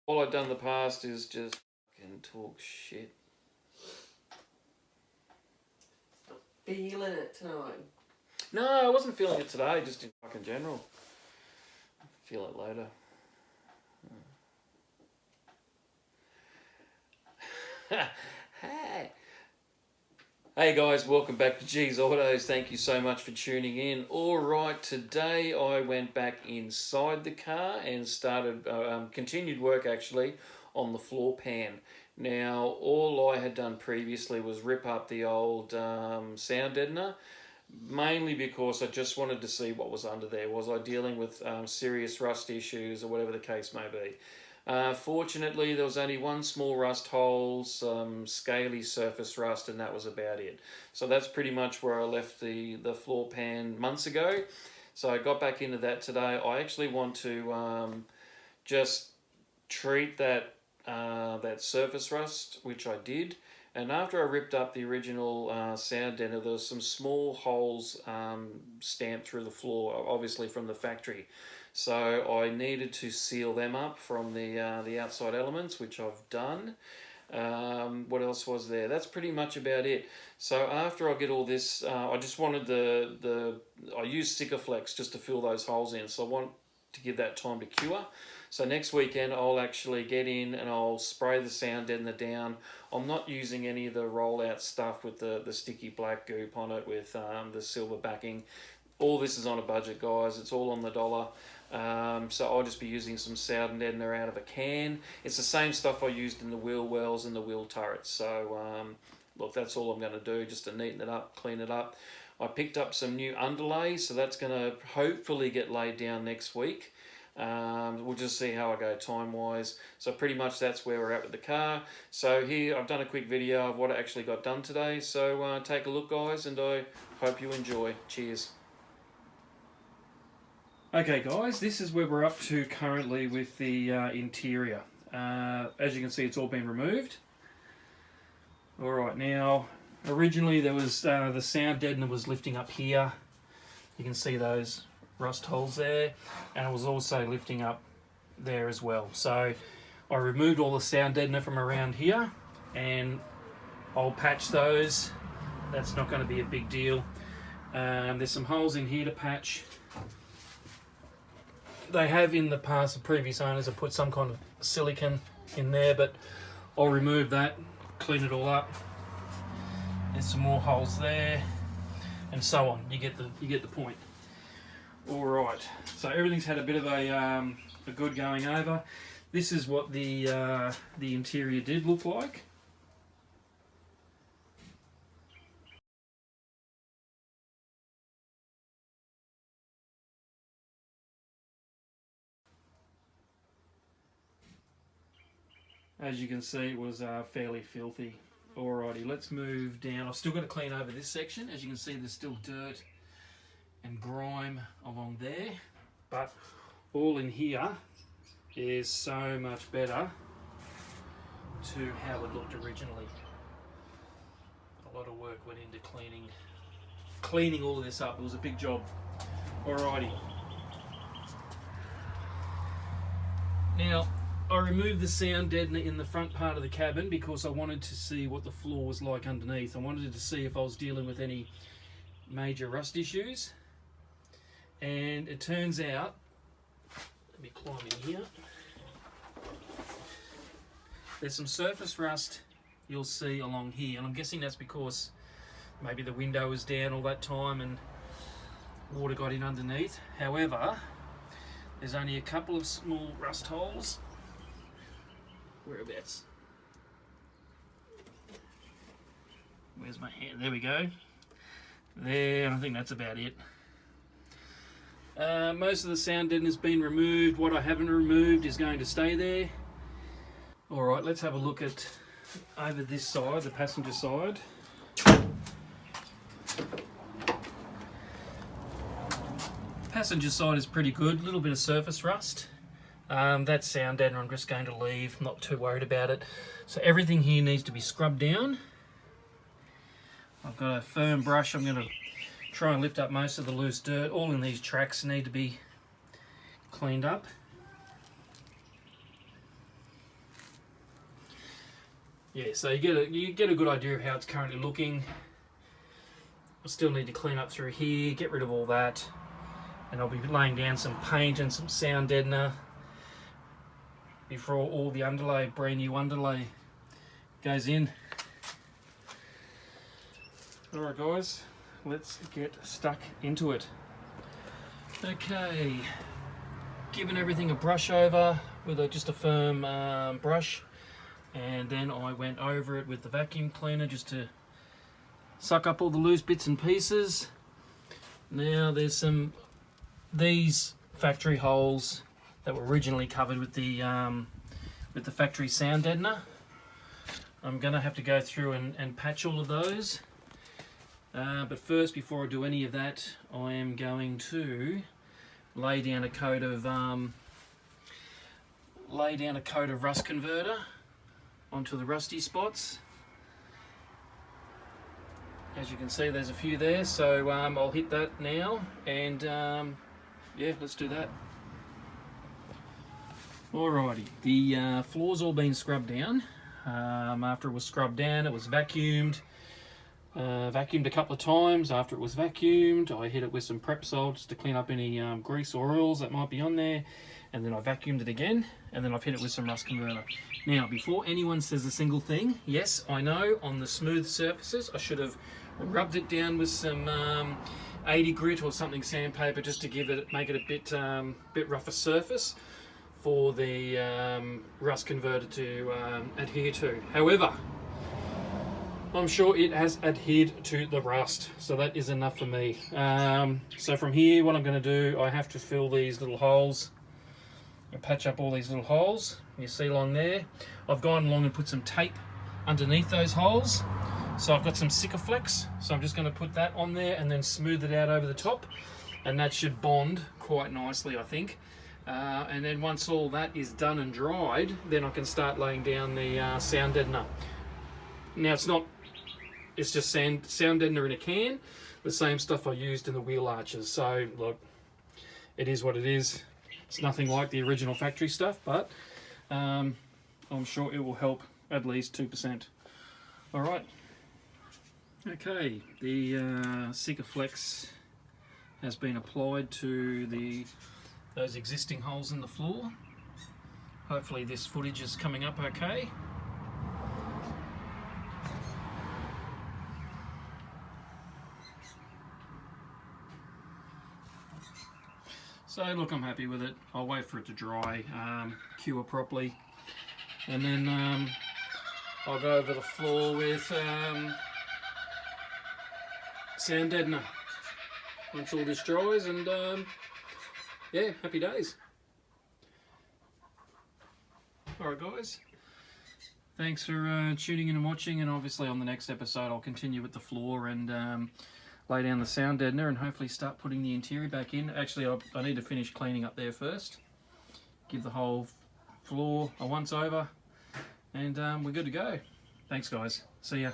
All I've done in the past is just fucking talk shit. Feeling it tonight? No, I wasn't feeling it today, just in fucking general. I'll feel it later. Hey. Hey guys, welcome back to G's Autos. Thank you so much for tuning in. Alright, today I went back inside the car and started, continued work actually on the floor pan. Now, all I had done previously was rip up the old sound deadener, mainly because I just wanted to see what was under there. Was I dealing with serious rust issues or whatever the case may be? Fortunately, there was only one small rust hole, some scaly surface rust, and that was about it. So that's pretty much where I left the floor pan months ago. So I got back into that today. I actually want to just treat that that surface rust, which I did. And after I ripped up the original sound deadener, there was some small holes stamped through the floor, obviously from the factory. So I needed to seal them up from the outside elements, which I've done. What else was there? That's pretty much about it. So after I get all this, I just wanted I used Sikaflex just to fill those holes in. So I want to give that time to cure. So next weekend I'll actually get in and I'll spray the sound deadener down. I'm not using any of the rollout stuff with the sticky black goop on it with the silver backing. All this is on a budget, guys. It's all on the dollar. So I'll just be using some sound deadener out of a can. It's the same stuff I used in the wheel wells and the wheel turrets. So look, that's all I'm going to do, just to neaten it up, clean it up. I picked up some new underlay, so that's going to hopefully get laid down next week. We'll just see how I go time-wise. So pretty much that's where we're at with the car. So here I've done a quick video of what I actually got done today. So take a look, guys, and I hope you enjoy. Cheers. Okay guys, this is where we're up to currently with the interior. As you can see, it's all been removed. Alright, now originally there was the sound deadener was lifting up here. You can see those rust holes there, and it was also lifting up there as well. So I removed all the sound deadener from around here and I'll patch those. That's not going to be a big deal. There's some holes in here to patch. They have in the past, the previous owners have put some kind of silicone in there, but I'll remove that, clean it all up. There's some more holes there, and so on. You get the point. All right. So everything's had a bit of a good going over. This is what the interior did look like. As you can see, it was fairly filthy. Alrighty, let's move down. I've still got to clean over this section. As you can see, there's still dirt and grime along there. But all in here is so much better to how it looked originally. A lot of work went into cleaning all of this up. It was a big job. Alrighty. Now, I removed the sound deadener in the front part of the cabin because I wanted to see what the floor was like underneath. I wanted to see if I was dealing with any major rust issues. And it turns out, let me climb in here. There's some surface rust you'll see along here, and I'm guessing that's because maybe the window was down all that time and water got in underneath. However, there's only a couple of small rust holes. Whereabouts? Where's my hand? There we go. There, I think that's about it. Most of the sound deadener has been removed. What I haven't removed is going to stay there. Alright, let's have a look at over this side, the passenger side. Passenger side is pretty good, a little bit of surface rust. That sound deadener I'm just going to leave, I'm not too worried about it. So everything here needs to be scrubbed down. I've got a firm brush, I'm going to try and lift up most of the loose dirt. All in these tracks need to be cleaned up. yeah, so you get a good idea of how it's currently looking. I still need to clean up through here, get rid of all that, and I'll be laying down some paint and some sound deadener before all the underlay, brand new underlay, goes in. Alright guys, let's get stuck into it. Okay, giving everything a brush over with just a firm brush, and then I went over it with the vacuum cleaner just to suck up all the loose bits and pieces. Now there's these factory holes that were originally covered with the factory sound deadener. I'm gonna have to go through and patch all of those. But first, before I do any of that, I am going to lay down a coat of rust converter onto the rusty spots. As you can see, there's a few there, so I'll hit that now, and yeah, let's do that. Alrighty, the floor's all been scrubbed down. After it was scrubbed down, it was vacuumed. Vacuumed a couple of times. After it was vacuumed, I hit it with some prep salt just to clean up any grease or oils that might be on there, and then I vacuumed it again, and then I've hit it with some rust converter. Now, before anyone says a single thing, yes, I know on the smooth surfaces I should have rubbed it down with some 80 grit or something sandpaper just to make it a bit rougher surface for the rust converter to adhere to. However, I'm sure it has adhered to the rust, so that is enough for me. So from here, what I'm going to do, I have to fill these little holes and patch up all these little holes you see along there. I've gone along and put some tape underneath those holes. So I've got some Sikaflex, so I'm just going to put that on there and then smooth it out over the top, and that should bond quite nicely, I think. And then once all that is done and dried, then I can start laying down the sound deadener. Now it's just sound deadener in a can, the same stuff I used in the wheel arches. So look, it is what it is. It's nothing like the original factory stuff, but I'm sure it will help at least 2%. All right. Okay, the Sikaflex has been applied to those existing holes in the floor. Hopefully this footage is coming up okay. So look, I'm happy with it. I'll wait for it to dry, cure properly, and then I'll go over the floor with sound deadener once all this dries, and yeah, happy days. Alright guys, thanks for tuning in and watching, and obviously on the next episode I'll continue with the floor and lay down the sound deadener and hopefully start putting the interior back in. Actually, I need to finish cleaning up there first, give the whole floor a once over, and we're good to go. Thanks guys, see ya.